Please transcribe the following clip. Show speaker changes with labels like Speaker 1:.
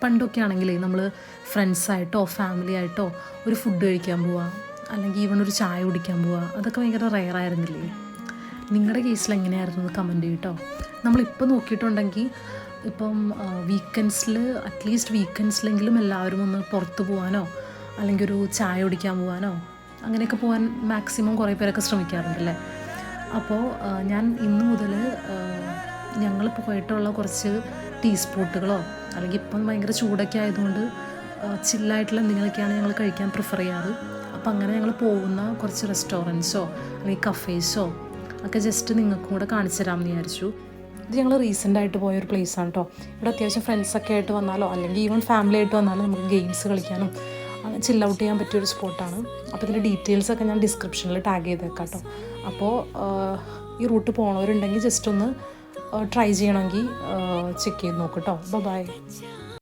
Speaker 1: പണ്ടൊക്കെ ആണെങ്കിലേ നമ്മൾ ഫ്രണ്ട്സായിട്ടോ ഫാമിലി ആയിട്ടോ ഒരു ഫുഡ് കഴിക്കാൻ പോവുക, അല്ലെങ്കിൽ ഈവൺ ഒരു ചായ കുടിക്കാൻ പോവുക, അതൊക്കെ ഭയങ്കര റെയറായിരുന്നില്ലേ? നിങ്ങളുടെ കേസിൽ എങ്ങനെയായിരുന്നു എന്ന് കമൻറ്റ് ചെയ്യട്ടോ. നമ്മളിപ്പോൾ നോക്കിയിട്ടുണ്ടെങ്കിൽ ഇപ്പം വീക്കെൻഡ്സിൽ അറ്റ്ലീസ്റ്റ് വീക്കെൻഡ്സിലെങ്കിലും എല്ലാവരും ഒന്ന് പുറത്ത് പോകാനോ അല്ലെങ്കിൽ ഒരു ചായ കുടിക്കാൻ പോകാനോ അങ്ങനെയൊക്കെ പോകാൻ മാക്സിമം കുറേ പേരൊക്കെ ശ്രമിക്കാറുണ്ടല്ലേ. അപ്പോൾ ഞാൻ ഇന്ന് മുതൽ ഞങ്ങൾ പോയിട്ടുള്ള കുറച്ച് ടീ സ്പോട്ടുകളോ അല്ലെങ്കിൽ ഇപ്പം ഭയങ്കര ചൂടൊക്കെ ആയതുകൊണ്ട് ചില്ലായിട്ടുള്ള എന്തെങ്കിലുമൊക്കെയാണ് ഞങ്ങൾ കഴിക്കാൻ പ്രിഫർ ചെയ്യാറ്. അപ്പോൾ അങ്ങനെ ഞങ്ങൾ പോകുന്ന കുറച്ച് റെസ്റ്റോറൻറ്റ്സോ അല്ലെങ്കിൽ കഫേസോ ഒക്കെ ജസ്റ്റ് നിങ്ങൾക്കും കൂടെ കാണിച്ചു തരാമെന്ന് വിചാരിച്ചു. ഇത് ഞങ്ങൾ റീസെൻ്റായിട്ട് പോയൊരു പ്ലേസാണ് കേട്ടോ. ഇവിടെ അത്യാവശ്യം ഫ്രണ്ട്സൊക്കെ ആയിട്ട് വന്നാലോ അല്ലെങ്കിൽ ഈവൻ ഫാമിലി ആയിട്ട് വന്നാലോ നമുക്ക് ഗെയിംസ് കളിക്കാനും ചിൽ ഔട്ട് ചെയ്യാൻ പറ്റിയൊരു സ്പോട്ടാണ്. അപ്പോൾ ഇതിൻ്റെ ഡീറ്റെയിൽസൊക്കെ ഞാൻ ഡിസ്ക്രിപ്ഷനിൽ ടാഗ് ചെയ്തേക്കാം കേട്ടോ. അപ്പോൾ ഈ റൂട്ട് പോകണവരുണ്ടെങ്കിൽ ജസ്റ്റ് ഒന്ന് ട്രൈ ചെയ്യണമെങ്കിൽ ചെക്ക് ചെയ്ത് നോക്കൂ കേട്ടോ. ബൈ.